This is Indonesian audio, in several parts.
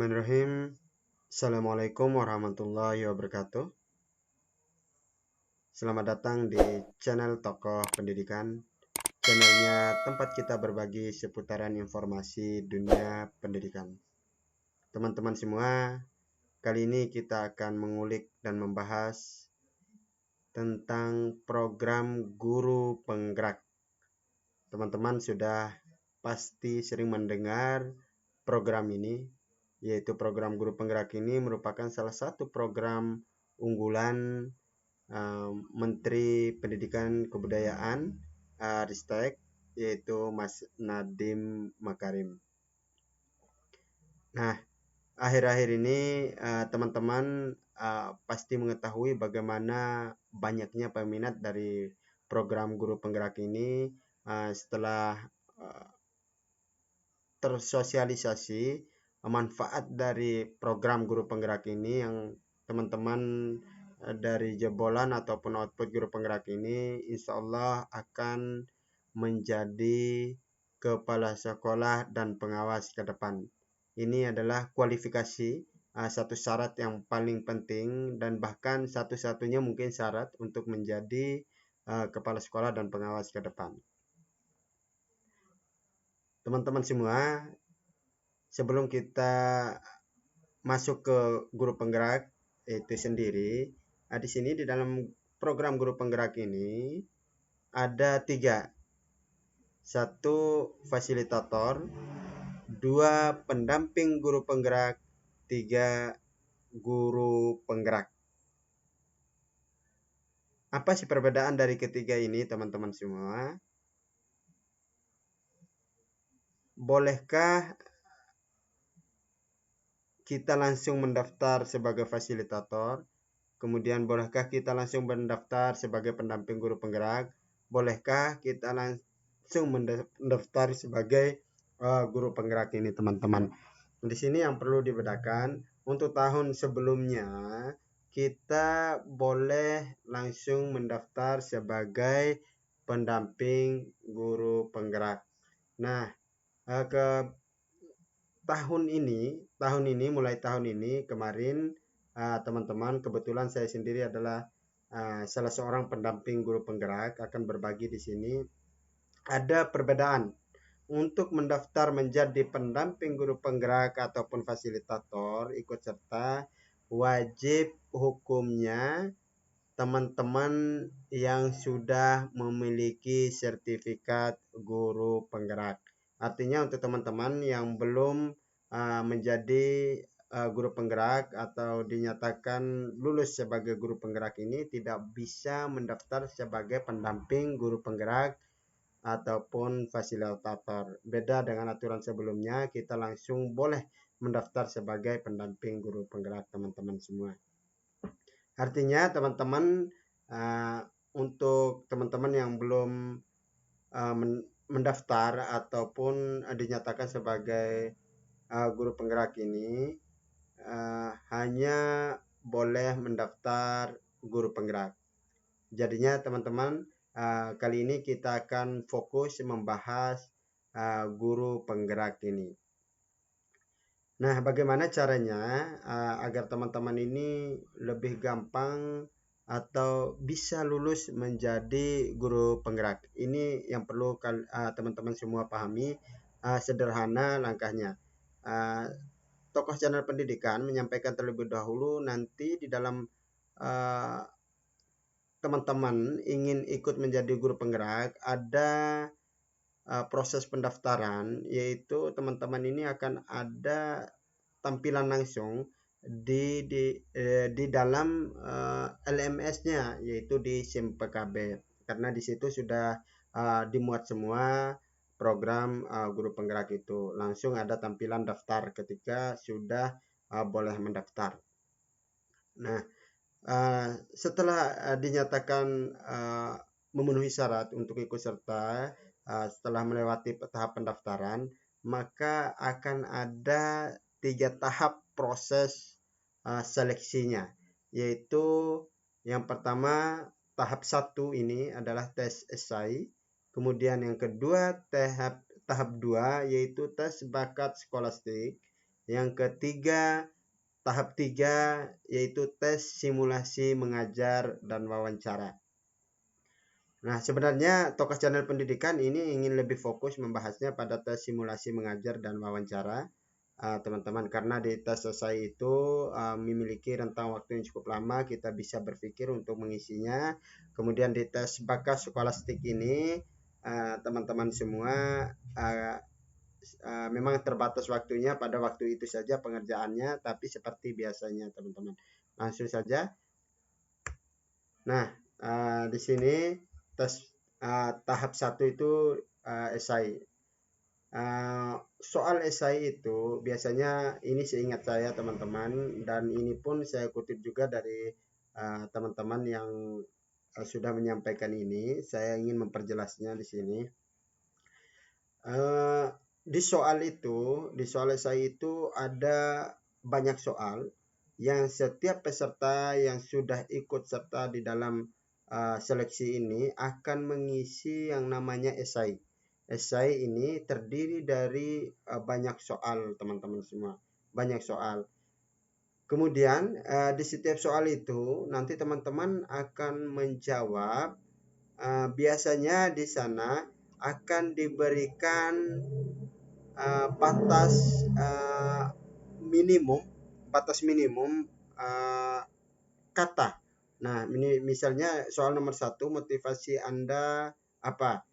Bismillahirrahmanirrahim. Assalamualaikum warahmatullahi wabarakatuh. Selamat datang di channel Tokoh Pendidikan. Channelnya tempat kita berbagi seputaran informasi dunia pendidikan. Teman-teman semua, kali ini kita akan mengulik dan membahas tentang program guru penggerak. Teman-teman sudah pasti sering mendengar program ini, yaitu program guru penggerak ini merupakan salah satu program unggulan Menteri Pendidikan Kebudayaan Ristek, yaitu Mas Nadiem Makarim. Nah, akhir-akhir ini teman-teman pasti mengetahui bagaimana banyaknya peminat dari program guru penggerak ini setelah tersosialisasi manfaat dari program guru penggerak ini, yang teman-teman dari jebolan ataupun output guru penggerak ini insya Allah akan menjadi kepala sekolah dan pengawas ke depan. Ini adalah kualifikasi, satu syarat yang paling penting dan bahkan satu-satunya mungkin syarat untuk menjadi kepala sekolah dan pengawas ke depan. Teman-teman semua, sebelum kita masuk ke guru penggerak itu sendiri, di sini di dalam program guru penggerak ini ada 3. 1 fasilitator, 2 pendamping guru penggerak, 3 guru penggerak. Apa sih perbedaan dari ketiga ini, teman-teman semua? Bolehkah kita langsung mendaftar sebagai fasilitator? Kemudian bolehkah kita langsung mendaftar sebagai pendamping guru penggerak? Bolehkah kita langsung mendaftar sebagai guru penggerak ini, teman-teman? Di sini yang perlu dibedakan, untuk tahun sebelumnya kita boleh langsung mendaftar sebagai pendamping guru penggerak. Nah, ke mulai tahun ini kemarin, teman-teman, kebetulan saya sendiri adalah salah seorang pendamping guru penggerak, akan berbagi di sini. Ada perbedaan. Untuk mendaftar menjadi pendamping guru penggerak ataupun fasilitator ikut serta, wajib hukumnya teman-teman yang sudah memiliki sertifikat guru penggerak. Artinya untuk teman-teman yang belum menjadi guru penggerak atau dinyatakan lulus sebagai guru penggerak ini tidak bisa mendaftar sebagai pendamping guru penggerak ataupun fasilitator. Beda dengan aturan sebelumnya, kita langsung boleh mendaftar sebagai pendamping guru penggerak, teman-teman semua. Artinya teman-teman, untuk teman-teman yang belum mendaftar ataupun dinyatakan sebagai guru penggerak ini, hanya boleh mendaftar guru penggerak. Jadinya teman-teman, kali ini kita akan fokus membahas guru penggerak ini. Nah, bagaimana caranya agar teman-teman ini lebih gampang atau bisa lulus menjadi guru penggerak? Ini yang perlu teman-teman semua pahami. Sederhana langkahnya. Tokoh channel pendidikan menyampaikan terlebih dahulu, nanti di dalam teman-teman ingin ikut menjadi guru penggerak, ada proses pendaftaran, yaitu teman-teman ini akan ada tampilan langsung di dalam LMS-nya, yaitu di SIM PKB, karena di situ sudah dimuat semua program guru penggerak itu. Langsung ada tampilan daftar ketika sudah boleh mendaftar. Nah, setelah dinyatakan memenuhi syarat untuk ikut serta, setelah melewati tahap pendaftaran, maka akan ada 3 tahap proses seleksinya, yaitu yang pertama tahap 1 ini adalah tes esai, kemudian yang kedua tahap 2 yaitu tes bakat skolastik, Yang ketiga, tahap 3 yaitu tes simulasi mengajar dan wawancara. Nah, sebenarnya Tokas Channel Pendidikan ini ingin lebih fokus membahasnya pada tes simulasi mengajar dan wawancara, teman-teman, karena di tes selesai itu memiliki rentang waktu yang cukup lama, kita bisa berpikir untuk mengisinya. Kemudian di tes bakat skolastik ini, teman-teman semua memang terbatas waktunya, pada waktu itu saja pengerjaannya, tapi seperti biasanya teman-teman. Langsung saja. Nah, di sini tes tahap 1 itu esai. Soal esai itu biasanya, ini seingat saya teman-teman, dan ini pun saya kutip juga dari teman-teman yang sudah menyampaikan ini. Saya ingin memperjelasnya di sini. Di soal esai itu ada banyak soal yang setiap peserta yang sudah ikut serta di dalam seleksi ini akan mengisi yang namanya esai. Esai ini terdiri dari banyak soal, teman-teman semua. Banyak soal. Kemudian di setiap soal itu nanti teman-teman akan menjawab. Biasanya di sana akan diberikan batas minimum, kata. Nah, ini misalnya soal nomor 1, motivasi Anda apa?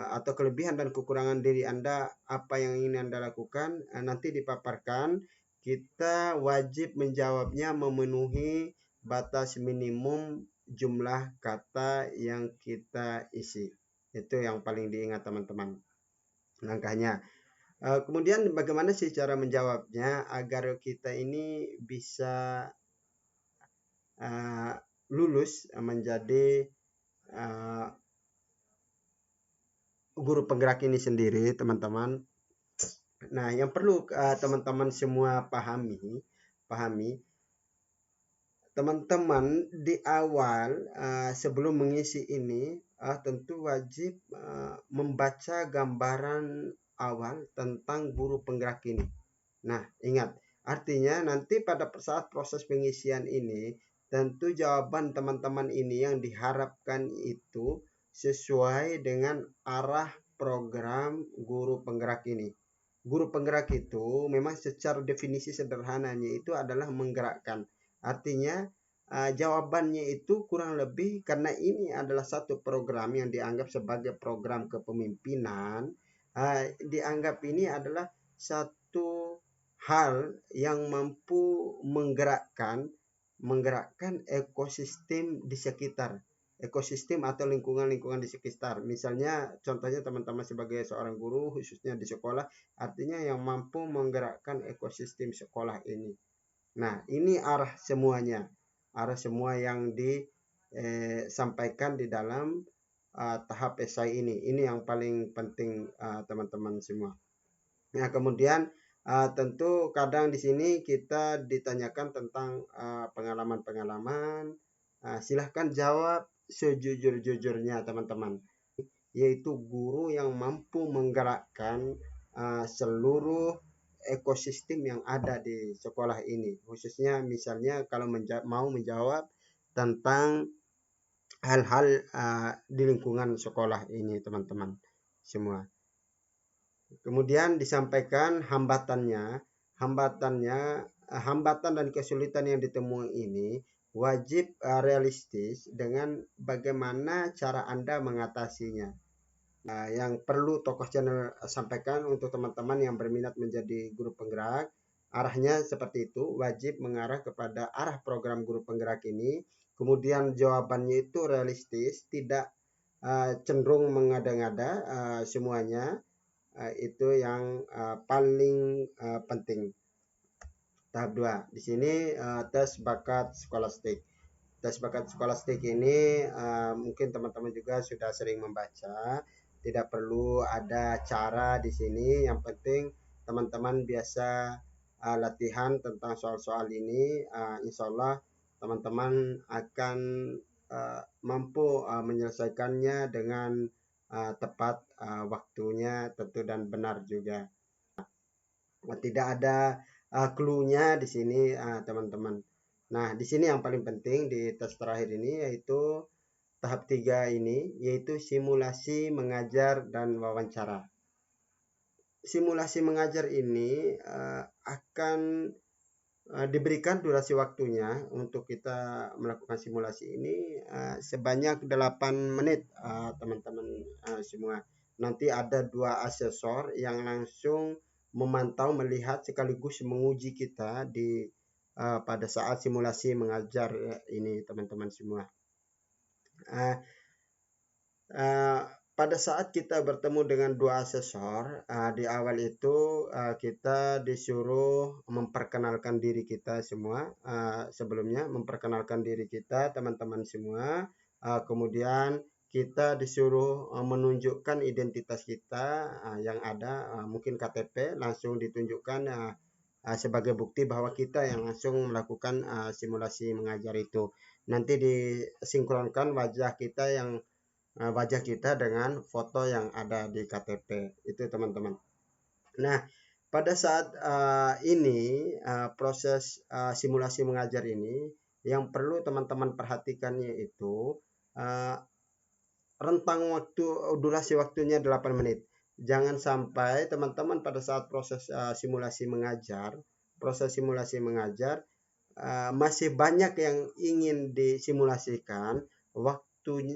Atau kelebihan dan kekurangan diri Anda, apa yang ingin Anda lakukan, nanti dipaparkan. Kita wajib menjawabnya memenuhi batas minimum jumlah kata yang kita isi. Itu yang paling diingat teman-teman, langkahnya. Kemudian bagaimana sih cara menjawabnya agar kita ini bisa lulus menjadi guru penggerak ini sendiri, teman-teman. Nah, yang perlu teman-teman semua pahami, teman-teman di awal sebelum mengisi ini tentu wajib membaca gambaran awal tentang guru penggerak ini. Nah, ingat, artinya nanti pada saat proses pengisian ini, tentu jawaban teman-teman ini yang diharapkan itu sesuai dengan arah program guru penggerak ini. Guru penggerak itu memang secara definisi sederhananya itu adalah menggerakkan. Artinya jawabannya itu kurang lebih, karena ini adalah satu program yang dianggap sebagai program kepemimpinan, dianggap ini adalah satu hal yang mampu menggerakkan ekosistem di sekitar, ekosistem atau lingkungan-lingkungan di sekitar. Misalnya contohnya teman-teman sebagai seorang guru khususnya di sekolah, artinya yang mampu menggerakkan ekosistem sekolah ini. Nah, ini arah semuanya, arah semua yang disampaikan di dalam tahap esai ini. Ini yang paling penting teman-teman semua. Nah, kemudian tentu kadang di sini kita ditanyakan tentang pengalaman-pengalaman. Silahkan jawab sejujur-jujurnya teman-teman, yaitu guru yang mampu menggerakkan seluruh ekosistem yang ada di sekolah ini, khususnya misalnya kalau mau menjawab tentang hal-hal di lingkungan sekolah ini teman-teman semua. Kemudian disampaikan hambatan dan kesulitan yang ditemui ini wajib realistis dengan bagaimana cara Anda mengatasinya. Yang perlu Tokoh Channel sampaikan untuk teman-teman yang berminat menjadi guru penggerak, arahnya seperti itu, wajib mengarah kepada arah program guru penggerak ini. Kemudian jawabannya itu realistis, tidak cenderung mengada-ngada semuanya. Itu yang paling penting. Tahap 2. Di sini tes bakat skolastik. Tes bakat skolastik ini mungkin teman-teman juga sudah sering membaca. Tidak perlu ada cara di sini. Yang penting teman-teman biasa latihan tentang soal-soal ini. Insya Allah teman-teman akan mampu menyelesaikannya dengan tepat waktunya tentu dan benar juga. Tidak ada clue-nya di sini, teman-teman. Nah, di sini yang paling penting di tes terakhir ini yaitu tahap 3 ini, yaitu simulasi mengajar dan wawancara. Simulasi mengajar ini akan diberikan durasi waktunya untuk kita melakukan simulasi ini sebanyak 8 menit, teman-teman semua. Nanti ada 2 asesor yang langsung memantau, melihat sekaligus menguji kita di pada saat simulasi mengajar ini, teman-teman semua. Uh, uh, Pada saat kita bertemu dengan 2 asesor, di awal itu kita disuruh memperkenalkan diri kita semua, sebelumnya memperkenalkan diri kita, teman-teman semua. Kemudian kita disuruh menunjukkan identitas kita yang ada, mungkin KTP, langsung ditunjukkan sebagai bukti bahwa kita yang langsung melakukan simulasi mengajar itu. Nanti disinkronkan wajah kita dengan foto yang ada di KTP itu, teman-teman. Nah, pada saat ini proses simulasi mengajar ini yang perlu teman-teman perhatikannya itu rentang waktu, durasi waktunya 8 menit. Jangan sampai teman-teman pada saat proses simulasi mengajar masih banyak yang ingin disimulasikan,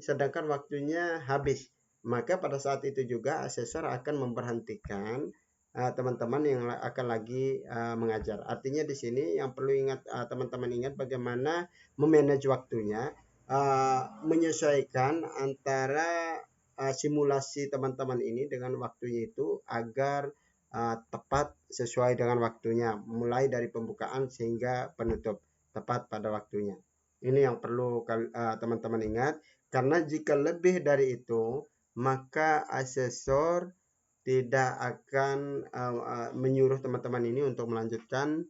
sedangkan waktunya habis. Maka pada saat itu juga asesor akan memberhentikan teman-teman yang akan lagi mengajar. Artinya di sini yang perlu teman-teman ingat bagaimana memanage waktunya, menyesuaikan antara simulasi teman-teman ini dengan waktunya itu agar tepat sesuai dengan waktunya, mulai dari pembukaan sehingga penutup tepat pada waktunya. Ini yang perlu teman-teman ingat, karena jika lebih dari itu maka asesor tidak akan menyuruh teman-teman ini untuk melanjutkan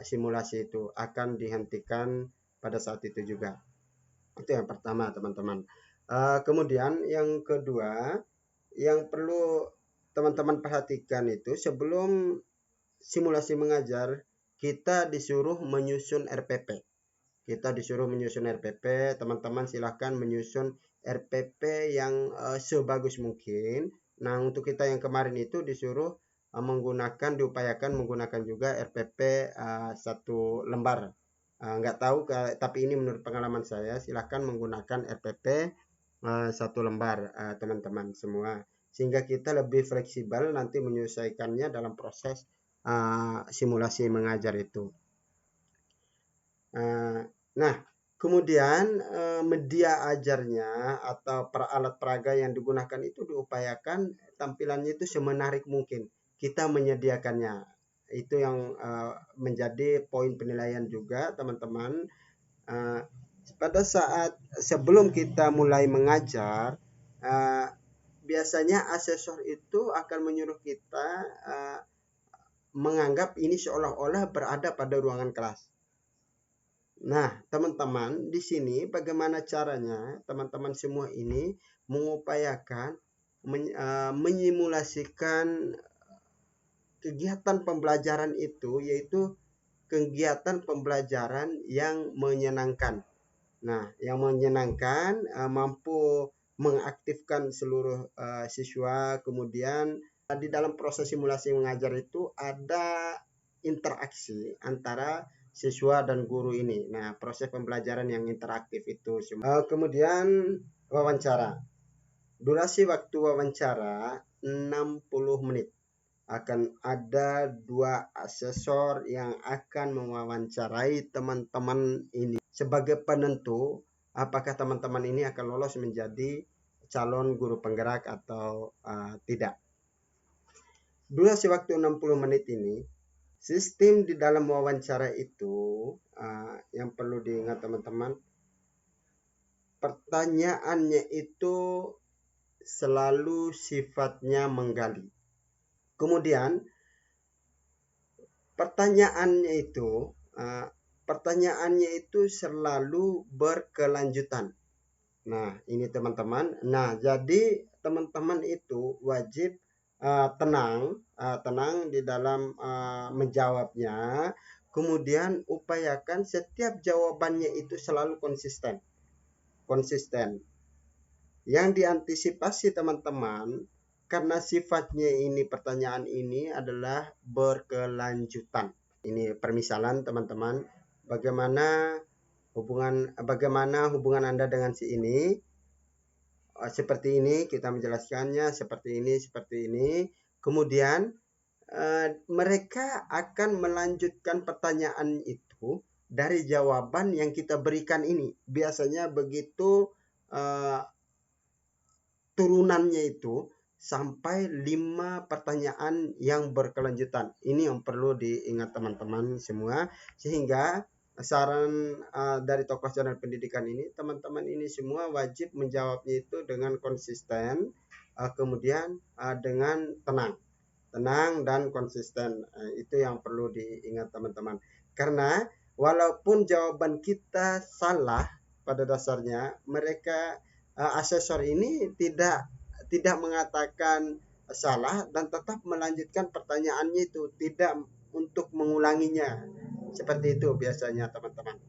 simulasi itu, akan dihentikan pada saat itu juga. Itu yang pertama, teman-teman. Kemudian yang kedua yang perlu teman-teman perhatikan itu, sebelum simulasi mengajar kita disuruh menyusun RPP. Teman-teman silahkan menyusun RPP yang sebagus mungkin. Nah, untuk kita yang kemarin itu disuruh diupayakan menggunakan juga RPP 1 lembar. Nggak tahu, tapi ini menurut pengalaman saya, silahkan menggunakan RPP 1 lembar, teman-teman semua, sehingga kita lebih fleksibel nanti menyelesaikannya dalam proses simulasi mengajar itu. Nah, kemudian media ajarnya atau alat peraga yang digunakan itu diupayakan tampilannya itu semenarik mungkin. Kita menyediakannya. Itu yang menjadi poin penilaian juga, teman-teman. Pada saat sebelum kita mulai mengajar, biasanya asesor itu akan menyuruh kita menganggap ini seolah-olah berada pada ruangan kelas. Nah, teman-teman, di sini bagaimana caranya teman-teman semua ini mengupayakan menyimulasikan kegiatan pembelajaran itu, yaitu kegiatan pembelajaran yang menyenangkan. Nah, yang menyenangkan mampu mengaktifkan seluruh siswa. Kemudian di dalam proses simulasi mengajar itu ada interaksi antara siswa dan guru ini. Nah, proses pembelajaran yang interaktif itu semua. Kemudian wawancara. Durasi waktu wawancara 60 menit. Akan ada 2 asesor yang akan mewawancarai teman-teman ini sebagai penentu apakah teman-teman ini akan lolos menjadi calon guru penggerak atau tidak. Durasi waktu 60 menit ini, sistem di dalam wawancara itu yang perlu diingat, teman-teman, pertanyaannya itu selalu sifatnya menggali. Kemudian pertanyaannya itu selalu berkelanjutan. Nah, ini teman-teman. Nah, jadi teman-teman itu wajib tenang di dalam menjawabnya. Kemudian upayakan setiap jawabannya itu selalu konsisten. Yang diantisipasi teman-teman, karena sifatnya ini pertanyaan ini adalah berkelanjutan. Ini permisalan teman-teman, bagaimana hubungan Anda dengan si ini. Seperti ini kita menjelaskannya, seperti ini. Kemudian mereka akan melanjutkan pertanyaan itu dari jawaban yang kita berikan ini. Biasanya begitu turunannya itu sampai 5 pertanyaan yang berkelanjutan. Ini yang perlu diingat teman-teman semua, sehingga saran dari tokoh channel pendidikan ini, teman-teman ini semua wajib menjawabnya itu dengan konsisten, kemudian dengan tenang dan konsisten. Itu yang perlu diingat teman-teman, karena walaupun jawaban kita salah, pada dasarnya mereka asesor ini tidak mengatakan salah dan tetap melanjutkan pertanyaannya itu, tidak untuk mengulanginya. Seperti itu biasanya teman-teman.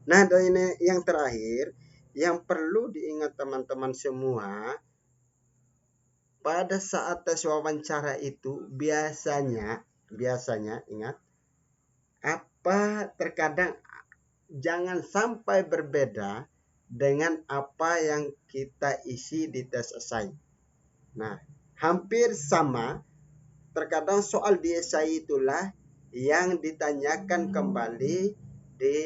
Nah, dan ini yang terakhir yang perlu diingat teman-teman semua, pada saat tes wawancara itu biasanya ingat, terkadang jangan sampai berbeda dengan apa yang kita isi di tes esai. Nah, hampir sama. Terkadang soal di esai itulah yang ditanyakan kembali di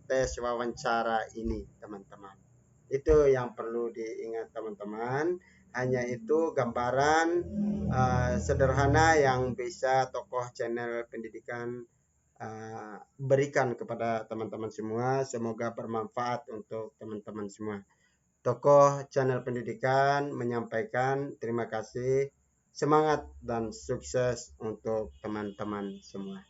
tes wawancara ini, teman-teman. Itu yang perlu diingat teman-teman. Hanya itu gambaran sederhana yang bisa tokoh channel pendidikan berikan kepada teman-teman semua. Semoga bermanfaat untuk teman-teman semua. Tokoh channel pendidikan menyampaikan terima kasih, semangat dan sukses untuk teman-teman semua.